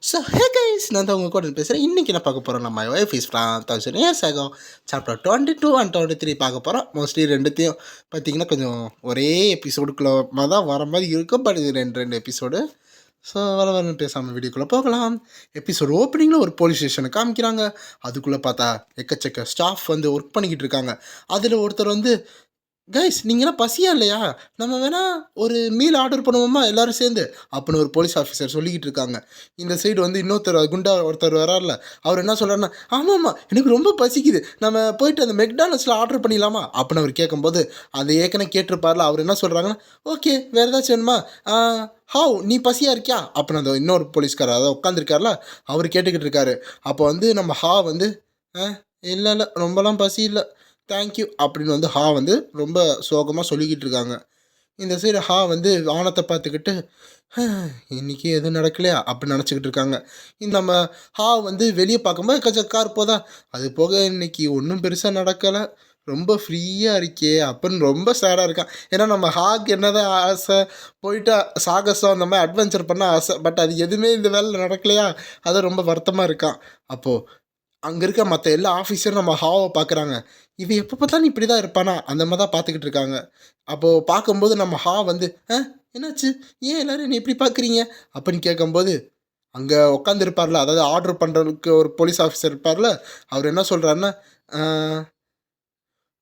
So hey guys, நான் தான் உங்கள் கூட பேசுகிறேன். இன்றைக்கி என்ன பார்க்க போகிறோம், நம்ம wife is from 1000 years ago chapter 22 and 23 பார்க்க போகிறோம். மோஸ்ட்லி ரெண்டுத்தையும் பார்த்திங்கன்னா கொஞ்சம் ஒரே எபிசோடுக்குள்ளே தான் வர மாதிரி இருக்கும். பட் இது ரெண்டு எபிசோடு. ஸோ வரன்னு பேசாமல் வீடியோக்குள்ளே போகலாம். எபிசோடு ஓப்பனிங்கில் ஒரு போலீஸ் ஸ்டேஷனை காமிக்கிறாங்க. அதுக்குள்ளே பார்த்தா எக்கச்சக்க ஸ்டாஃப் வந்து ஒர்க் பண்ணிக்கிட்டு இருக்காங்க. அதில் ஒருத்தர் வந்து, கைஸ் நீங்களாம் பசியா இல்லையா, நம்ம வேணால் ஒரு மீல் ஆர்டர் பண்ணுவோமா எல்லோரும் சேர்ந்து அப்படின்னு ஒரு போலீஸ் ஆஃபீஸர் சொல்லிக்கிட்டு இருக்காங்க. இந்த சைடு வந்து இன்னொருத்தர் குண்டா ஒருத்தர் வரார்ல, அவர் என்ன சொல்கிறாருன்னா, ஆமாம்மா எனக்கு ரொம்ப பசிக்குது, நம்ம போயிட்டு அந்த மெக்டானல்ஸில் ஆர்டர் பண்ணிடலாமா அப்படின்னு அவர் கேட்கும்போது, அதை ஏற்கனவே கேட்டிருப்பார்ல, அவர் என்ன சொல்கிறாங்கன்னா, ஓகே வேறு ஏதாச்சும் வேணுமா, ஹவ் நீ பசியாக இருக்கியா அப்படின்னு அந்த இன்னொரு போலீஸ்காரர் அதாவது உட்காந்துருக்கார்ல அவர் கேட்டுக்கிட்டு இருக்காரு. அப்போ வந்து நம்ம வந்து இல்லை இல்லை ரொம்பலாம் பசி இல்லை தேங்க்யூ அப்படின்னு வந்து வந்து ரொம்ப சோகமாக சொல்லிக்கிட்டு இருக்காங்க. இந்த சைடு வந்து வானத்தை பார்த்துக்கிட்டு இன்றைக்கி எதுவும் நடக்கலையா அப்படின்னு நினச்சிக்கிட்டு இருக்காங்க. இந்த நம்ம வந்து வெளியே பார்க்கும்போது கொஞ்சம் கார் போதா, அது போக இன்றைக்கி ஒன்றும் பெருசாக நடக்கலை, ரொம்ப ஃப்ரீயாக இருக்கே அப்படின்னு ரொம்ப சேடாக இருக்கான். ஏன்னா நம்ம என்னதான் ஆசை, போயிட்டு சாகசம் அந்த மாதிரி அட்வென்ச்சர் பண்ண ஆசை, பட் அது எதுவுமே இந்த வேலை நடக்கலையா, அது ரொம்ப வருத்தமாக இருக்கான். அப்போது அங்கே இருக்க மற்ற எல்லா ஆஃபீஸரும் நம்ம பார்க்குறாங்க. இவன் எப்போ பார்த்தாலும் இப்படி தான் இருப்பானா அந்த மாதிரி தான் பார்த்துக்கிட்டு இருக்காங்க. அப்போது பார்க்கும்போது நம்ம வந்து என்னாச்சு, ஏன் எல்லோரும் என்னை எப்படி பார்க்குறீங்க அப்படின்னு கேட்கும்போது, அங்கே உட்காந்துருப்பார்ல, அதாவது ஆர்டர் பண்ணுறதுக்கு ஒரு போலீஸ் ஆஃபீஸர் இருப்பார்ல, அவர் என்ன சொல்கிறாருன்னா,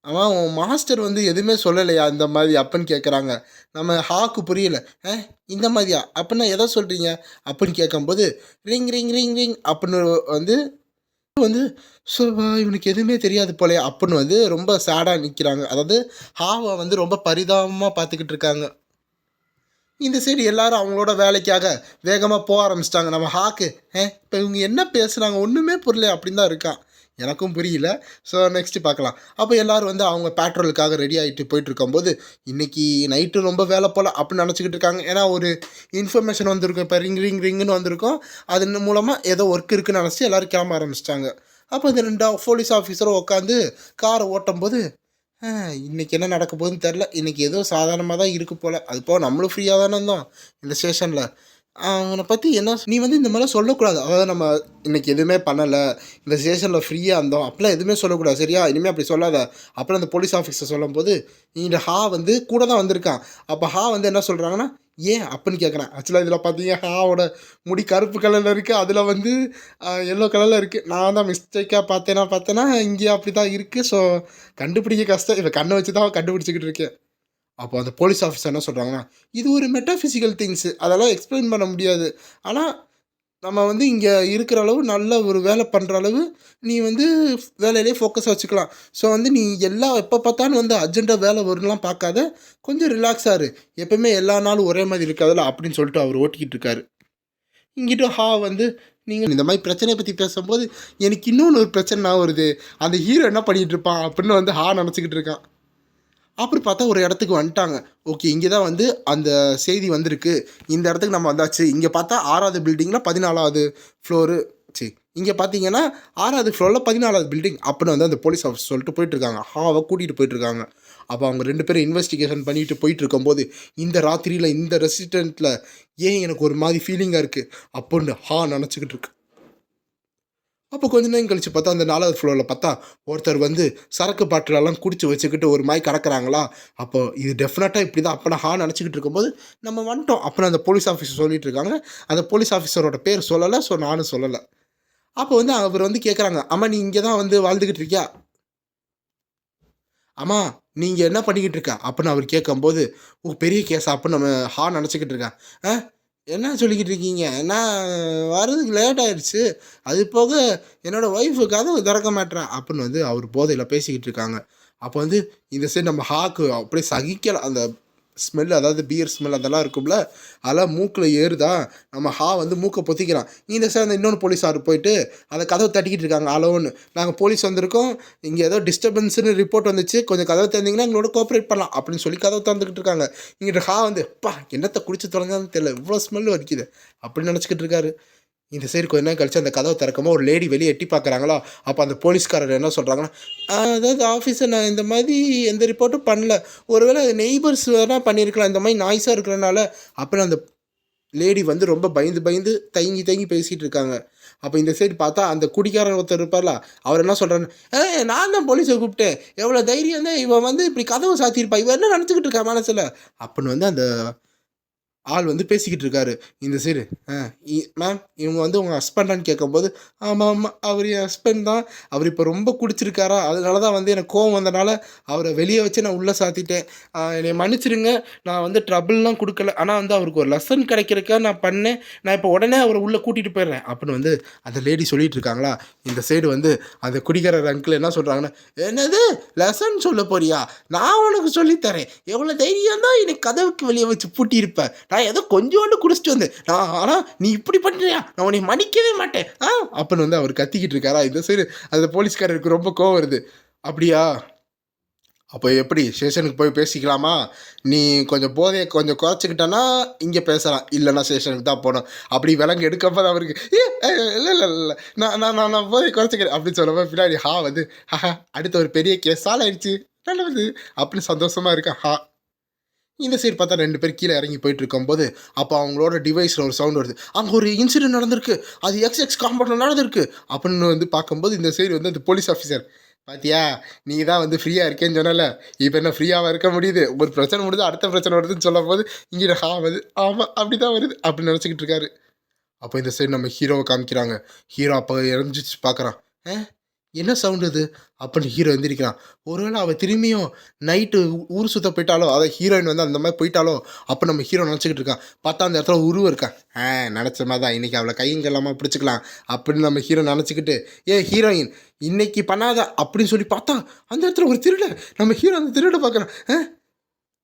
அவன் உன் மாஸ்டர் வந்து எதுவுமே சொல்லலையா இந்த மாதிரி அப்படின்னு கேட்குறாங்க. நம்ம புரியல. இந்த மாதிரியா அப்படின்னா எதை சொல்கிறீங்க அப்படின்னு கேட்கும்போது, ரிங் ரிங் ரிங் ரிங் அப்படின்னு வந்து வந்து இவனுக்கு எதுவுமே தெரியாது போலே அப்படின்னு வந்து ரொம்ப சேடாக நிற்கிறாங்க. அதாவது வந்து ரொம்ப பரிதாபமாக பார்த்துக்கிட்டு இருக்காங்க. இந்த சைடு எல்லாரும் அவங்களோட வேலைக்காக வேகமாக போக ஆரம்பிச்சிட்டாங்க. நம்ம இப்போ இவங்க என்ன பேசுகிறாங்க ஒன்றுமே புரியல அப்படின்னு தான் இருக்கான். எனக்கும் புரியல. ஸோ நெக்ஸ்ட்டு பார்க்கலாம். அப்போ எல்லோரும் வந்து அவங்க பேட்ரோலுக்காக ரெடி ஆகிட்டு போயிட்டுருக்கும்போது, இன்றைக்கி நைட்டு ரொம்ப வேலை போல் அப்படின்னு நினச்சிக்கிட்டு இருக்காங்க. ஏன்னா ஒரு இன்ஃபர்மேஷன் வந்திருக்கும், இப்போ ரிங்குன்னு வந்திருக்கும், அதன் மூலமாக ஏதோ ஒர்க் இருக்குதுன்னு நினச்சி எல்லோரும் கிளம்ப ஆரம்பிச்சிட்டாங்க. அப்போ இந்த 2 போலீஸ் ஆஃபீஸரும் உட்காந்து காரை ஓட்டும் போது, இன்றைக்கி என்ன நடக்க போகுதுன்னு தெரில, இன்றைக்கி ஏதோ சாதாரணமாக தான் இருக்குது போல், அது போக நம்மளும் ஃப்ரீயாக தானே இருந்தோம் இந்த ஸ்டேஷனில், அவனை பற்றி என்ன நீ வந்து இந்த மாதிரிலாம் சொல்லக்கூடாது, அதாவது நம்ம இன்றைக்கி எதுவுமே பண்ணலை, இந்த ஸ்டேஷனில் ஃப்ரீயாக இருந்தோம் அப்படிலாம் எதுவுமே சொல்லக்கூடாது சரியா, இனிமேல் அப்படி சொல்லாத அப்புறம் அந்த போலீஸ் ஆஃபீஸர் சொல்லும்போது, இந்த வந்து கூட தான் வந்திருக்கான். அப்போ வந்து என்ன சொல்கிறாங்கன்னா, ஏன் அப்படின்னு கேட்குறேன். ஆக்சுவலாக இதில் பார்த்தீங்க ஹாவோட முடி கருப்பு கலரில் இருக்குது, அதில் வந்து எல்லோ கலரில் இருக்குது. நான் தான் மிஸ்டேக்காக பார்த்தேன்னா இங்கே அப்படி தான் இருக்குது. ஸோ கண்டுபிடிக்க கஷ்டம், இப்போ கண்ணை வச்சு தான் கண்டுபிடிச்சிக்கிட்டு இருக்கேன். அப்போ அந்த போலீஸ் ஆஃபீஸர் என்ன சொல்கிறாங்கன்னா, இது ஒரு மெட்டாஃபிசிக்கல் திங்ஸு, அதெல்லாம் எக்ஸ்பிளைன் பண்ண முடியாது, ஆனால் நம்ம வந்து இங்கே இருக்கிற அளவு நல்ல ஒரு வேலை பண்ணுற அளவு நீ வந்து வேலையிலே ஃபோக்கஸாக வச்சுக்கலாம். ஸோ வந்து நீ எப்போ பார்த்தாலும் வந்து அர்ஜென்ட்டாக வேலை வரும்லாம் பார்க்காத, கொஞ்சம் ரிலாக்ஸாக இரு, எப்போவுமே எல்லா நாளும் ஒரே மாதிரி இருக்காதுல்ல அப்படின்னு சொல்லிட்டு அவர் ஓட்டிக்கிட்டு இருக்காரு. இங்கிட்ட வந்து நீங்கள் இந்த மாதிரி பிரச்சனையை பற்றி பேசும்போது எனக்கு இன்னொன்று ஒரு பிரச்சனை வருது, அந்த ஹீரோ என்ன பண்ணிகிட்டு இருப்பான் அப்படின்னு வந்து நினச்சிக்கிட்டு இருக்கான். அப்புறம் பார்த்தா ஒரு இடத்துக்கு வந்துட்டாங்க. ஓகே இங்கே தான் வந்து அந்த செய்தி வந்திருக்கு, இந்த இடத்துக்கு நம்ம வந்தாச்சு. இங்கே பார்த்தா 6வது பில்டிங்கில் 14வது ஃப்ளோரு, சரி இங்கே பார்த்தீங்கன்னா 6வது ஃப்ளோரில் 14வது பில்டிங் அப்படின்னு வந்து அந்த போலீஸ் ஆஃபீஸ் சொல்லிட்டு போயிட்டுருக்காங்க. கூட்டிகிட்டு போயிட்டுருக்காங்க. அப்போ அவங்க 2 பேரும் இன்வெஸ்டிகேஷன் பண்ணிட்டு போயிட்டு இருக்கும்போது, இந்த ராத்திரியில் இந்த ரெசிடெண்ட்டில் ஏன் எனக்கு ஒரு மாதிரி ஃபீலிங்காக இருக்குது அப்படின்னு நினச்சிக்கிட்டு இருக்கு. அப்போ கொஞ்ச நேரம் கழித்து பார்த்தா அந்த 4வது ஃப்ளோரில் பார்த்தா ஒருத்தர் வந்து சரக்கு பாட்டிலெல்லாம் குடிச்சு வச்சுக்கிட்டு ஒரு மாதிரி கிடக்குறாங்களா. அப்போ இது டெஃபினட்டாக இப்படி தான் அப்போ நான் நினச்சிக்கிட்டு இருக்கும்போது நம்ம வந்துட்டோம் அப்புறம் அந்த போலீஸ் ஆஃபீஸர் சொல்லிட்டு இருக்காங்க. அந்த போலீஸ் ஆஃபீஸரோட பேர் சொல்லலை, ஸோ நானும் சொல்லலை. அப்போ வந்து அவர் வந்து கேட்குறாங்க, அம்மா நீ இங்கே தான் வந்து வாழ்ந்துக்கிட்டு இருக்கியா, அம்மா நீங்கள் என்ன பண்ணிக்கிட்டு இருக்கா அப்படின்னு அவர் கேட்கும்போது, பெரிய கேஸ் அப்படின்னு நம்ம நினச்சிக்கிட்டு இருக்கேன். என்ன சொல்லிக்கிட்டு இருக்கீங்க, நான் வர்றதுக்கு லேட் ஆகிடுச்சு, அது போக என்னோடய ஒய்ஃபு கதவு திறக்க மாட்டேறா அப்படின்னு வந்து அவர் போதையில் பேசிக்கிட்டு இருக்காங்க. அப்போ வந்து இந்த சைடு நம்ம அப்படியே சகிக்கலை, அந்த ஸ்மெல், அதாவது பியர் ஸ்மெல் அதெல்லாம் இருக்கும்ல, அதெல்லாம் மூக்கில் ஏறுதா. நம்ம வந்து மூக்கை பொத்திக்கிறான். இந்த சார் அந்த இன்னொன்று போலீஸார் போயிட்டு அந்த கதவை தட்டிக்கிட்டு இருக்காங்க. அலோன்னு நாங்கள் போலீஸ் வந்திருக்கோம், இங்கே ஏதோ டிஸ்டர்பன்ஸுன்னு ரிப்போர்ட் வந்துச்சு, கொஞ்சம் கதவை திறந்தீங்கன்னா எங்களோட கோஆப்ரேட் பண்ணலாம் அப்படின்னு சொல்லி கதவை திறந்துக்கிட்டு இருக்காங்க. இங்கிட்ட வந்து என்னத்தை குடிச்சு தொடங்காதுன்னு தெரியல, இவ்வளோ ஸ்மெல் வலிக்குது அப்படின்னு நினச்சிக்கிட்டு இருக்காரு. இந்த சைடு கொஞ்ச நேரம் கழிச்சு அந்த கதவை திறக்கும்போது ஒரு லேடி வெளியே எட்டி பார்க்குறாங்களா. அப்போ அந்த போலீஸ்காரர் என்ன சொல்கிறாங்கன்னா, அதாவது ஆஃபீஸர் நான் இந்த மாதிரி எந்த ரிப்போர்ட்டும் பண்ணல, ஒருவேளை நெய்பர்ஸ் வேணால் பண்ணியிருக்கலாம், இந்த மாதிரி நாய்ஸாக இருக்கிறனால அப்படின்னு அந்த லேடி வந்து ரொம்ப பயந்து பயந்து தயங்கி தயங்கி பேசிகிட்டு இருக்காங்க. அப்போ இந்த சைடு பார்த்தா அந்த குடிக்காரர் ஒருத்தர் இருப்பார்ல, அவர் என்ன சொல்கிறாரு, நான் தான் போலீஸை கூப்பிட்டேன், எவ்வளோ தைரியம் தான் இவன் வந்து இப்படி கதவை சாத்தியிருப்பா, இவன் என்ன நினச்சிக்கிட்டு இருக்கா மனசில் அப்படின்னு வந்து அந்த ஆள் வந்து பேசிக்கிட்டு இருக்காரு. இந்த சைடு மேம் இவங்க வந்து உங்கள் ஹஸ்பண்டான்னு கேட்கும்போது, ஆமாம் ஆமாம் அவர் என் ஹஸ்பண்ட் தான், அவர் இப்போ ரொம்ப குடிச்சிருக்காரா, அதனால தான் வந்து எனக்கு கோவம் வந்தனால அவரை வெளியே வச்சு நான் உள்ளே சாத்திட்டேன், என்னை மன்னிச்சிடுங்க, நான் வந்து ட்ரபிள்லாம் கொடுக்கல, ஆனால் வந்து அவருக்கு ஒரு லெசன் கிடைக்கிறக்கா நான் பண்ணேன், நான் இப்போ உடனே அவரை உள்ளே கூட்டிகிட்டு போயிடுறேன் அப்படின்னு வந்து அந்த லேடி சொல்லிட்டு இருக்காங்களா. இந்த சைடு வந்து அந்த குடிக்காரர் அங்கிள் என்ன சொல்கிறாங்கன்னா, என்னது லெசன் சொல்ல போறியா, நான் உனக்கு சொல்லித்தரேன், எவ்வளோ தைரியம் தான் எனக்கு கதவுக்கு வெளியே வச்சு பூட்டியிருப்பேன், நான் ஏதோ கொஞ்சோண்டு குடிச்சிட்டு வந்தேன், ஆனால் நீ இப்படி பண்ணுறியா, நான் உன்னை மன்னிக்கவே மாட்டேன் அப்படின்னு வந்து அவர் கத்திக்கிட்டு இருக்காரா. இந்த சைடு அந்த போலீஸ்காரருக்கு ரொம்ப கோவம் வருது. அப்படியா, அப்போ எப்படி ஸ்டேஷனுக்கு போய் பேசிக்கலாமா, நீ கொஞ்சம் போதையை கொஞ்சம் குறைச்சிக்கிட்டனா இங்கே பேசலாம், இல்லைன்னா ஸ்டேஷனுக்கு தான் போகணும் அப்படி விலங்கு எடுக்கப்போ அவருக்கு இல்லை இல்லை இல்லை நான் நான் நான் நான் போதை குறைச்சிக்கிறேன் அப்படின்னு சொல்லும்போது பின்னாடி வந்து அடுத்த ஒரு பெரிய கேஸ் சால் ஆயிடுச்சு நல்லது அப்படின்னு சந்தோஷமாக இருக்கேன் இந்த சைடு பார்த்தா 2 பேர் கீழே இறங்கி போயிட்டு இருக்கும்போது அப்போ அவங்களோட டிவைஸில் ஒரு சவுண்ட் வருது, அங்கே ஒரு இன்சிடென்ட் நடந்திருக்கு, அது எக்ஸ் காம்பவுண்டில் நடந்திருக்கு அப்படின்னு வந்து பார்க்கும்போது இந்த சைடு வந்து அந்த போலீஸ் ஆஃபீஸர், பாத்தியா நீ தான் வந்து ஃப்ரீயாக இருக்கேன்னு சொன்னல, இப்போ என்ன ஃப்ரீயாக இருக்க முடியுது, ஒரு பிரச்சனை முடியுது அடுத்த பிரச்சனை வருதுன்னு சொல்லும் போது இங்கே வருது, ஆமாம் அப்படி தான் வருது அப்படின்னு நினச்சிக்கிட்டு இருக்காரு. அப்போ இந்த சைடு நம்ம ஹீரோவை காமிக்கிறாங்க. ஹீரோ அப்போ இறஞ்சிச்சு பார்க்குறான், என்ன சவுண்டு அது அப்படின்னு ஹீரோ எந்திரிக்கிறான். ஒருவேளை அவள் திரும்பியும் நைட்டு ஊர் சுற்ற போயிட்டாலோ, அதை ஹீரோயின் வந்து அந்த மாதிரி போயிட்டாலோ அப்போ நம்ம ஹீரோ நினச்சிக்கிட்டு இருக்கான். பார்த்தா அந்த இடத்துல உருவம் இருக்கான். நினச்ச மாதிரி தான் இன்றைக்கி அவளை கைங்க இல்லாமல் பிடிச்சிக்கலாம் அப்படின்னு நம்ம ஹீரோ நினச்சிக்கிட்டு, ஹீரோயின் இன்னைக்கு பண்ணாத அப்படின்னு சொல்லி பார்த்தா அந்த இடத்துல ஒரு திருட. நம்ம ஹீரோ அந்த திருட பார்க்குறான்.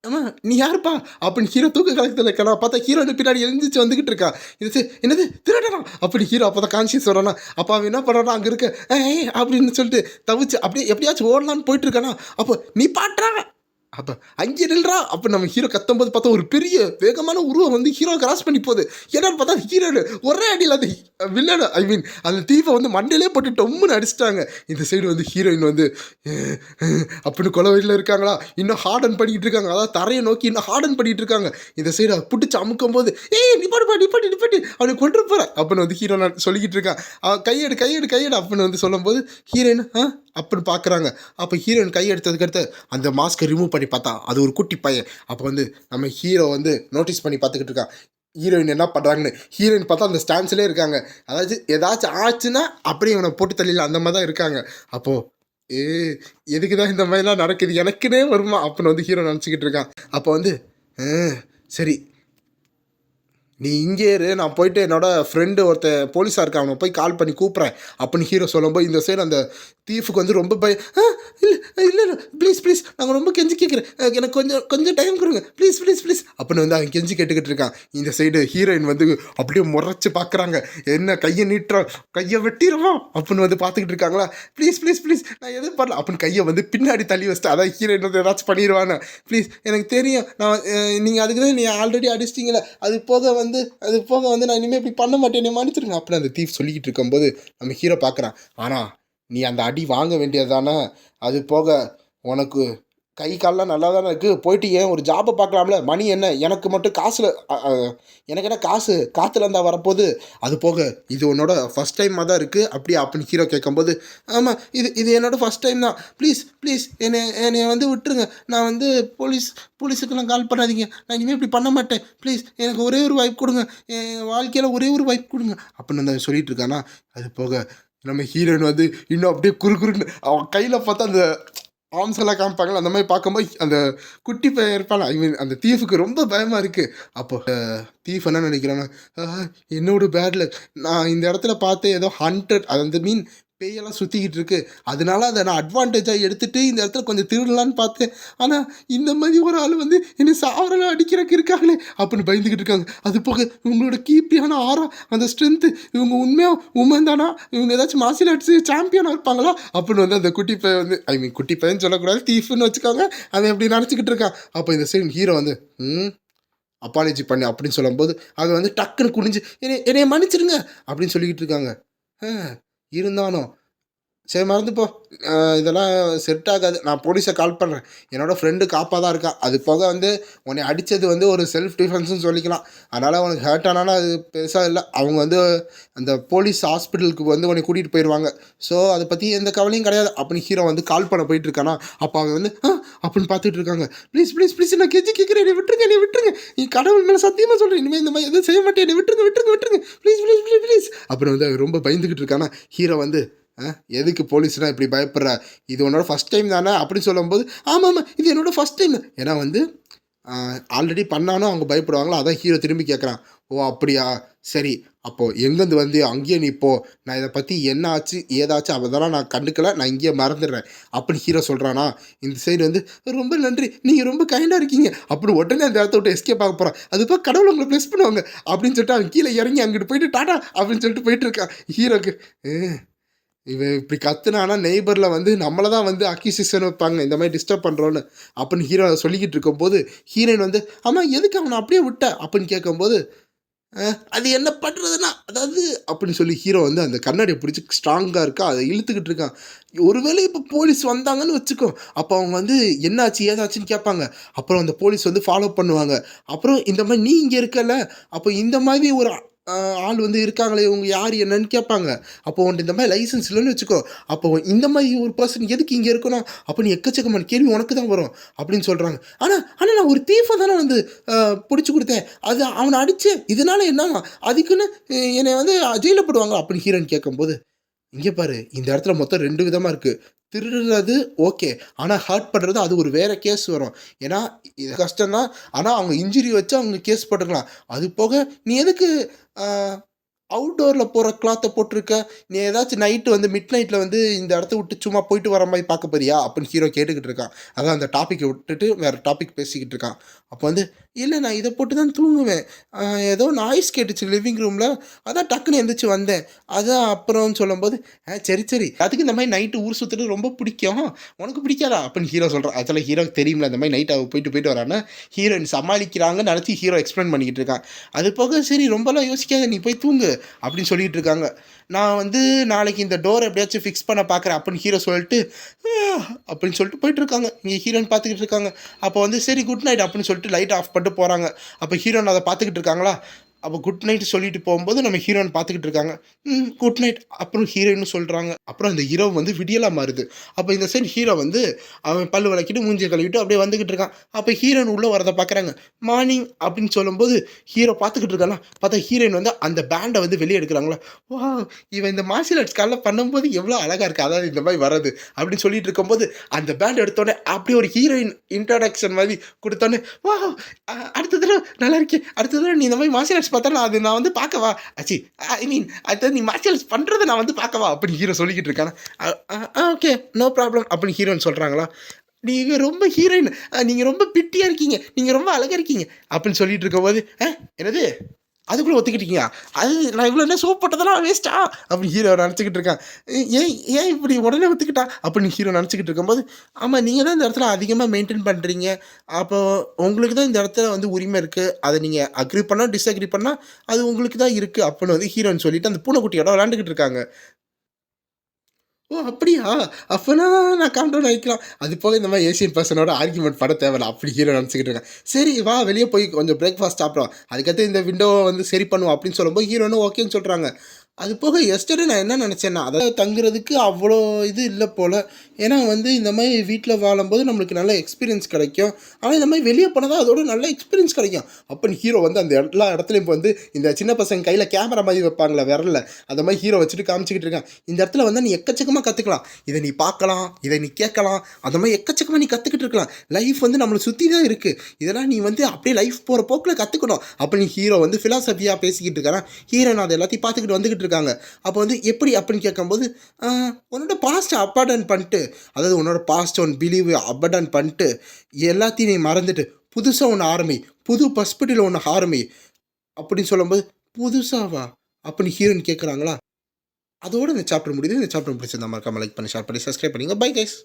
ஆமாம் நீ யாருப்பா அப்படின்னு ஹீரோ தூக்க கலக்கத்தில் இருக்கா. பார்த்தா ஹீரோ பின்னாடி எழுந்திரிச்சு வந்துக்கிட்டு இருக்கா. இது என்னது திருடனா அப்படி ஹீரோ அப்போ தான் கான்சியஸ் வரானா. அப்போ அவன் என்ன பண்ணுறானா, அங்கே இருக்க அப்படின்னு சொல்லிட்டு தவிச்சு அப்படியே எப்படியாச்சும் ஓடலான்னு போயிட்டு இருக்கானா. அப்போ நீ பாட்டுறாங்க அப்போ அங்கே நில்றா அப்போ நம்ம ஹீரோ கத்தும்போது பார்த்தா ஒரு பெரிய வேகமான உருவம் வந்து ஹீரோ கிராஸ் பண்ணி போகுது. என்னன்னு பார்த்தா ஹீரோனு ஒரே அடியில் அந்த வில்லன் அந்த தீவை வந்து மண்டையிலே போட்டு டொம்முன்னு அடிச்சிட்டாங்க. இந்த சைடு வந்து ஹீரோயின் வந்து அப்படின்னு கொலை வழியில் இருக்காங்களா, இன்னும் ஹார்டன் பண்ணிக்கிட்டு இருக்காங்க, அதாவது தரையை நோக்கி இன்னும் ஹார்டன் பண்ணிகிட்டு இருக்காங்க. இந்த சைடு பிடிச்சி அமுக்கும் போது நிப்பாட்டி அவனை கொண்டு போகிறேன் அப்படின்னு வந்து ஹீரோ நான் சொல்லிக்கிட்டு இருக்கான். அவன் கையெடு அப்படின்னு வந்து சொல்லும்போது ஹீரோயின் அப்படின்னு பார்க்குறாங்க. அப்போ ஹீரோயின் கை எடுத்ததுக்கடுத்து அந்த மாஸ்க்கை ரிமூவ் பண்ணி பார்த்தா அது ஒரு குட்டி பையன். அப்போ வந்து நம்ம ஹீரோ வந்து நோட்டீஸ் பண்ணி பார்த்துக்கிட்டு இருக்கான். ஹீரோயின் என்ன பண்ணுறாங்கன்னு. ஹீரோயின் பார்த்தா அந்த ஸ்டான்ஸ்லேயே இருக்காங்க. அதாவது ஏதாச்சும் ஆச்சுன்னா அப்படியே இவனை போட்டு தள்ளிடலாம் அந்த மாதிரி தான் இருக்காங்க. அப்போது எதுக்கு தான் இந்த மாதிரிலாம் நடக்குது எனக்குன்னே வருமா அப்படின்னு வந்து ஹீரோ நினச்சிக்கிட்டு இருக்கான். அப்போ வந்து சரி நீ இங்கே இரு, நான் போயிட்டு என்னோடய ஃப்ரெண்டு ஒருத்தன் போலீஸாக இருக்க அவனை போய் கால் பண்ணி கூப்பிட்றேன் அப்படின்னு ஹீரோ சொல்லும்போது இந்த சைடு அந்த தீஃபுக்கு வந்து ரொம்ப இல்லை ப்ளீஸ் நாங்கள் ரொம்ப கெஞ்சி கேட்குறேன், எனக்கு கொஞ்சம் டைம் கொடுங்க ப்ளீஸ் அப்படின்னு வந்து அவன் கெஞ்சி கேட்டுக்கிட்டு இருக்கான். இந்த சைடு ஹீரோயின் வந்து அப்படியே முறைச்சி பார்க்குறாங்க, என்ன கையை நீட்டுறான், கையை வெட்டிடுவான் அப்படின்னு வந்து பார்த்துக்கிட்டு இருக்காங்களா. ப்ளீஸ் நான் எதுவும் பண்ணல அப்படின்னு கையை வந்து பின்னாடி தள்ளி வச்சுட்டு, அதான் ஹீரோயின் வந்து ஏதாச்சும் பண்ணிடுவானே, ப்ளீஸ் எனக்கு தெரியும், நான் நீங்கள் அதுக்கு தான் நீ ஆல்ரெடி அடிச்சிட்டிங்களே, அது போக வந்து நான் இனிமேல் இப்படி பண்ண மாட்டேன், என்னை மன்னிச்சிருங்க அப்படின்னு அந்த தீஃப் சொல்லிக்கிட்டு இருக்கும்போது நம்ம ஹீரோ பார்க்குறான். ஆனால் நீ அந்த அடி வாங்க வேண்டியது தானே, அது போக உனக்கு கை கால்லாம் நல்லா தானே இருக்குது, போயிட்டு ஏன் ஒரு ஜாபை பார்க்கலாம்ல, மணி என்ன எனக்கு மட்டும் காசில் எனக்கு என்ன காசு காற்றுல இருந்தால் வரப்போகுது, அது போக இது உன்னோட ஃபஸ்ட் டைமாக தான் இருக்குது அப்படி அப்படின்னு ஹீரோ கேட்கும்போது, ஆமாம் இது என்னோடய ஃபஸ்ட் டைம் தான், ப்ளீஸ் என்னை வந்து விட்டுருங்க, நான் வந்து போலீஸுக்கெல்லாம் கால் பண்ணாதீங்க, நான் இனிமேல் இப்படி பண்ண மாட்டேன், ப்ளீஸ் எனக்கு ஒரே ஒரு வாய்ப்பு கொடுங்க, என் வாழ்க்கையில் ஒரே ஒரு வாய்ப்பு கொடுங்க அப்படின்னு வந்து சொல்லிட்டு இருக்கானா. அது போக நம்ம ஹீரோயின் வந்து இன்னும் அப்படியே குறுன்னு அவன் கையில் பார்த்தா அந்த ஆர்ம்ஸ் எல்லாம் காமிப்பாங்களா, அந்த மாதிரி பார்க்கும்போது அந்த குட்டி பையன் இருப்பானா, அந்த தீஃபுக்கு ரொம்ப பயமாக இருக்குது. அப்போ தீஃப் என்ன நினைக்கிறாங்க, என்னோட பேடில் நான் இந்த இடத்துல பார்த்து ஏதோ ஹண்டட் அது அந்த மீன் பேயெல்லாம் சுற்றிக்கிட்டு இருக்கு, அதனால அதை நான் அட்வான்டேஜாக எடுத்துகிட்டு இந்த இடத்துல கொஞ்சம் திருடலான்னு பார்த்தேன், ஆனால் இந்த மாதிரி ஒரு ஆள் வந்து என்னை சாவரெல்லாம் அடிக்கிறக்கு இருக்காங்களே அப்படின்னு பயந்துக்கிட்டு இருக்காங்க. அது போக இவங்களோட கீப்பியான ஆரா அந்த ஸ்ட்ரென்த்து, இவங்க உண்மையாக உமன் தானா, இவங்க ஏதாச்சும் மார்ஷியல் ஆர்ட்ஸு சாம்பியனாக இருப்பாங்களா அப்படின்னு வந்து அந்த குட்டி பையன் வந்து குட்டி பையன் சொல்லக்கூடாது தீஃப்னு வச்சுக்காங்க, அவன் எப்படி நினச்சிக்கிட்டு இருக்கான். அப்போ இந்த சைடு ஹீரோ வந்து அப்பாலஜி பண்ணு அப்படின்னு சொல்லும்போது அது வந்து டக்குன்னு குனிஞ்சு என்னைய மன்னிச்சிருங்க அப்படின்னு சொல்லிக்கிட்டு இருக்காங்க. இருந்தாலும் சரி மறந்து போ. இதெல்லாம் செட் ஆகாது. நான் போலீஸ கால் பண்றேன். என்னோட ஃப்ரெண்டு காப்பா தான் இருக்கான். அது போக வந்து உன்னைய அடிச்சது வந்து ஒரு செல்ஃப் டிஃபென்ஸ்ன்னு சொல்லிக்கலாம். அதனால உனக்கு ஹர்ட் ஆனாலும் அது பெருசா இல்ல. அவங்க வந்து அந்த போலீஸ் ஹாஸ்பிட்டலுக்கு வந்து உன்னைய கூட்டிட்டு போயிருவாங்க. ஸோ அத பத்தி எந்த கவலையும் கிடையாது. அப்படின்னு ஹீரோ வந்து கால் பண்ண போயிட்டு இருக்கானா, அப்ப அவன் வந்து அப்படின்னு பார்த்துட்டு இருக்காங்க. ப்ளீஸ் ப்ளீஸ் ப்ளீஸ் நான் கெஞ்சி கேட்கிறேன். என்னைய விட்டுருங்க என்னைய விட்டுருங்க. நீ கடவுள் மேல சத்தியமா சொல்றேன். இனிமே இந்த மாரி எதுவும் செய்ய மாட்டேன். என்னைய விட்டுருங்க விட்டுருங்க விட்டுருங்க. Please please please please. அப்புறம் வந்து அவன் ரொம்ப பயந்துகிட்டு இருக்கானா, ஹீரோ வந்து எதுக்கு போலீஸ்னா இப்படி பயப்படுற? இது உன்னோட ஃபர்ஸ்ட் டைம் தானே அப்படின்னு சொல்லும்போது, ஆமாம் இது என்னோட ஃபர்ஸ்ட் டைம். ஏன்னா வந்து ஆல்ரெடி பண்ணாலும் அவங்க பயப்படுவாங்களோ, அதான் ஹீரோ திரும்பி கேட்குறான். ஓ அப்படியா, சரி. அப்போ எங்கேருந்து வந்து அங்கேயே நீ போ. நான் இதை பற்றி என்ன ஆச்சு ஏதாச்சும் அதெல்லாம் நான் கண்டுக்கல, நான் இங்கேயே மறந்துடுறேன் அப்படின்னு ஹீரோ சொல்கிறானா. இந்த சைடு வந்து ரொம்ப நன்றி, நீங்கள் ரொம்ப கைண்டாக இருக்கீங்க அப்படி உடனே அந்த இடத்த விட்டு எஸ்கேப் ஆக போகிறான். அதுப்போ கடவுள் உங்களை ப்ளஸ் பண்ணுவாங்க அப்படின்னு சொல்லிட்டு அவன் கீழே இறங்கி அங்கிட்டு போயிட்டு டாடா அப்படின்னு சொல்லிட்டு போயிட்டு இருக்கான் ஹீரோக்கு. இவன் இப்படி கத்துனானா நெய்பரில் வந்து நம்மளை தான் வந்து அக்யூசிஷன் வைப்பாங்க இந்த மாதிரி டிஸ்டர்ப் பண்ணுறோன்னு அப்படின்னு ஹீரோ சொல்லிக்கிட்டு இருக்கும்போது, ஹீரோயின் வந்து ஆமாம் எதுக்கு அவனை அப்படியே விட்ட அப்படின்னு கேட்கும்போது, அது என்ன பண்ணுறதுன்னா அதாவது அப்படின்னு சொல்லி ஹீரோ வந்து அந்த கண்ணாடியை பிடிச்சி ஸ்ட்ராங்காக இருக்கா அதை இழுத்துக்கிட்டு இருக்கான். ஒருவேளை இப்போ போலீஸ் வந்தாங்கன்னு வச்சுக்கோ, அப்போ அவங்க வந்து என்னாச்சு ஏதாச்சுன்னு கேட்பாங்க. அப்புறம் அந்த போலீஸ் வந்து ஃபாலோ பண்ணுவாங்க. அப்புறம் இந்த மாதிரி நீ இங்கே இருக்கல, அப்போ இந்த மாதிரி ஒரு ஆள் வந்து இருக்காங்களே இவங்க யார் என்னன்னு கேட்பாங்க. அப்போ உன்ட்ட இந்த மாதிரி லைசன்ஸ் இல்லைன்னு வச்சுக்கோ, அப்போ இந்த மாதிரி ஒரு பர்சன் எதுக்கு இங்கே இருக்கணும், அப்போ நீ எக்கச்சக்கமான கேள்வி உனக்கு தான் வரும் அப்படின்னு சொல்கிறாங்க. ஆனால் ஆனால் நான் ஒரு தீஃபை தானே வந்து பிடிச்சி கொடுத்தேன், அது அவனை அடித்து இதனால என்னவா அதுக்குன்னு என்னை வந்து ஜெயிலில் போடுவாங்க அப்படின்னு ஹீரோன்னு கேட்கும்போது, இங்கே பாரு இந்த இடத்துல மொத்தம் 2 விதமா இருக்கு. திருடுறது ஓகே. ஆனா ஹர்ட் பண்றது அது ஒரு வேற கேஸ் வரும். ஏன்னா, இது கஷ்டம் தான். ஆனா அவங்க இன்ஜுரி வச்சு அவங்க கேஸ் போட்டுக்கலாம். அது போக நீ எதுக்கு அ அவுட்டோர்ல போடுற கிளாத்த போட்டிருக்க. நீ ஏதாச்சும் நைட்டு வந்து மிட் நைட்ல வந்து இந்த இடத்த விட்டு சும்மா போயிட்டு வர மாரி பார்க்க போறியா? அப்படின்னு ஹீரோ கேட்டுக்கிட்டு இருக்கான். அதான் அந்த டாபிக்க விட்டுட்டு வேற டாபிக் பேசிக்கிட்டு இருக்கான். அப்போ வந்து, இல்ல நான் இத போட்டு தான் தூங்குவேன். அ ஏதோ நாய்ஸ் கேட்டுச்சு லிவிங் ரூம்ல. அதான் டக்குன்னு எந்திரிச்சு வந்தேன். அதான் அப்புறம்னு சொல்லும்போது, சரி சரி. அதுக்கு இந்த மாரி நைட்டு ஊர் சுத்துறது ரொம்ப பிடிக்கும். உனக்கு பிடிக்காதா? அப்படின்னு ஹீரோ சொல்றான். ஆக்சுவலா ஹீரோக்கு தெரியும்ல இந்த மாரி நைட் அவ போயிட்டு போயிட்டு வரான்னு. ஹீரோயின் சமாளிக்கிறாங்கன்னு நெனச்சு ஹீரோ எக்ஸ்பிளைன் பண்ணிக்கிட்டு இருக்கான். அது போக சரி ரொம்பலாம் யோசிக்காத நீ போய் தூங்கு. அப்படின்னு சொல்லிட்டு இருக்காங்க. நான் வந்து நாளைக்கு இந்த டோர் எப்படியாச்சும் ஃபிக்ஸ் பண்ண பார்க்குறேன் அப்படின்னு ஹீரோ சொல்லிட்டு அப்படின்னு சொல்லிட்டு போயிட்டு இருக்காங்க. இங்கே ஹீரோயின் பார்த்துக்கிட்டு இருக்காங்க. அப்போ வந்து சரி குட் நைட் அப்படின்னு சொல்லிட்டு லைட் ஆஃப் பண்ணிட்டு போகிறாங்க. அப்போ ஹீரோயின் அதை பார்த்துக்கிட்டு இருக்காங்களா. அப்போ குட் நைட் சொல்லிட்டு போகும்போது நம்ம ஹீரோயின் பார்த்துக்கிட்டு இருக்காங்க. குட் நைட் அப்புறம் ஹீரோயின்னு சொல்கிறாங்க. அப்புறம் அந்த இரவு வந்து விடியலாக மாறுது. அப்போ இந்த சைடு ஹீரோ வந்து அவன் பல்லு விளக்கிட்டு மூஞ்சியை கழுவிட்டு அப்படியே வந்துக்கிட்டு இருக்கான். அப்போ ஹீரோயின் உள்ளே வரதை பார்க்குறாங்க. மார்னிங் அப்படின்னு சொல்லும்போது ஹீரோ பார்த்துக்கிட்டு இருக்கானா, பார்த்தா ஹீரோயின் வந்து அந்த பேண்டை வந்து வெளியே எடுக்கிறாங்களா. வா இவன் இந்த மார்ஷியல் ஆர்ட்ஸ் காலைல பண்ணும்போது எவ்வளோ அழகாக இருக்குது, அதாவது இந்த மாதிரி வர்றது அப்படின்னு சொல்லிட்டு இருக்கும்போது அந்த பேண்ட் எடுத்தோடனே அப்படியே ஒரு ஹீரோயின் இன்ட்ரடக்ஷன் மாதிரி கொடுத்தோன்னே, வா அடுத்த தடவை நல்லா இருக்கே, அடுத்த தடவை நீ இந்த மாதிரி மார்ஷியல் ஆர்ட்ஸ் பார்த்தா அது நான் வந்து பார்க்கவா ஆச்சு, ஐ மீன் அடுத்தது நீ மார்ஷியல் ஆர்ட்ஸ் பண்ணுறதை நான் வந்து பார்க்கவா அப்படின்னு ஹீரோ சொல்லிக்கிட்டு இருக்கானா. ஓகே நோ ப்ராப்ளம் அப்படின்னு ஹீரோயின் சொல்கிறாங்களா. நீங்க ரொம்ப ஹீரோயின், நீங்க ரொம்ப பிட்டியா இருக்கீங்க, நீங்க ரொம்ப அழகா இருக்கீங்க அப்படின்னு சொல்லிட்டு இருக்கும்போது, என்னது அதுக்குள்ள ஒத்துக்கிட்டீங்களா? அது நான் இவ்வளோ என்ன சோப் போட்டதெல்லாம் வேஸ்ட்டா அப்படின்னு ஹீரோ நினச்சிக்கிட்டு இருக்கான். ஏன் ஏன் இப்படி உடனே ஒத்துக்கிட்டா அப்படின்னு ஹீரோ நினச்சிக்கிட்டு இருக்கும்போது, ஆமாம் நீங்கள் தான் இந்த இடத்துல அதிகமாக மெயின்டைன் பண்ணுறீங்க. அப்போ உங்களுக்கு தான் இந்த இடத்துல வந்து உரிமை இருக்குது. அதை நீங்கள் அக்ரி பண்ணால் டிஸ்அக்ரி பண்ணால் அது உங்களுக்கு தான் இருக்குது அப்படின்னு வந்து ஹீரோன்னு சொல்லிட்டு அந்த பூனைக்குட்டியோட விளாண்டுக்கிட்டு இருக்காங்க. ஓ! அப்படியா? அப்பன்னா நான் காம் டவுன் ஆயிக்கலாம். அது போக இந்த மாரி ஏசியன் பெர்சனோட ஆர்கியூமென்ட் பட தேவையில்ல. அப்படி ஹீரோ நெனச்சுக்கிட்டு இருக்கேன். சரி வா வெளிய போய் கொஞ்சம் பிரேக்ஃபாஸ்ட் சாப்பிடலாம். அதுக்கடுத்து இந்த விண்டோவ வந்து சரி பண்ணுவோம் அப்படின்னு சொல்லும்போது ஹீரோனும் ஓகேன்னு சொல்றாங்க. அது போக எஸ்டர்டே நான் என்ன நெனச்சேன்னா, அதாவது தங்குறதுக்கு அவ்வளோ இது இல்ல போல. ஏன்னா வந்து இந்த மாரி வீட்ல வாழும்போது நம்மளுக்கு நல்ல எக்ஸ்பீரியன்ஸ் கிடைக்கும். ஆனா இந்த மாரி வெளிய போனா தான் அதோட நல்ல எக்ஸ்பீரியன்ஸ் கிடைக்கும். அப்பன்னு ஹீரோ வந்து அந்த எல்லா இடத்துலயும் இப்ப வந்து இந்த சின்ன பசங்க கையில கேமரா மாரி வைப்பாங்கல்ல விரல்ல, அந்த மாரி ஹீரோ வச்சுட்டு காமிச்சுக்கிட்டு இருக்கான். இந்த இடத்துல வந்து நீ எக்கச்சக்கமா கத்துக்கலாம். இத நீ பார்க்கலாம், இத நீ கேட்கலாம். அந்த மாரி எக்கச்சக்கமா நீ கத்துக்கிட்டு இருக்கலாம். லைஃப் வந்து நம்மள சுத்தி தான் இருக்கு. இதெல்லாம் நீ வந்து அப்படியே லைஃப் போற போக்குல கத்துக்கணும். அப்படின்னு ஹீரோ வந்து பிலாசபியா பேசிக்கிட்டு இருக்கான். ஹீரோயின் அது எல்லாத்தையும் பார்த்துக்கிட்டு வந்துகிட்டு இருக்காங்க. அப்போ வந்து எப்படி அப்படின்னு கேட்கும்போது, உன்னோட பாஸ்ட்டை அப்பார்டன் பண்ணிட்டு, அதாவது உன்னோட பாஸ்ட் ஒன் பிலீவ் அப்பார்டன் பண்ணிட்டு எல்லாத்தையும் நீ மறந்துட்டு புதுசா ஒன்று ஆரம்பி, புது பர்ஸ்பெக்டிவ்ல ஒன்று ஆரம்பி அப்படின்னு சொல்லும்போது, புதுசாவா அப்படின்னு ஹீரோயின் கேட்குறாங்களா. அதோட இந்த சாப்டர் முடியுது. இந்த சாப்டர் பிடிச்சிருந்தா மறக்காம லைக் பண்ணி ஷேர் பண்ணி சப்ஸ்கிரைப் பண்ணிங்க. Bye guys.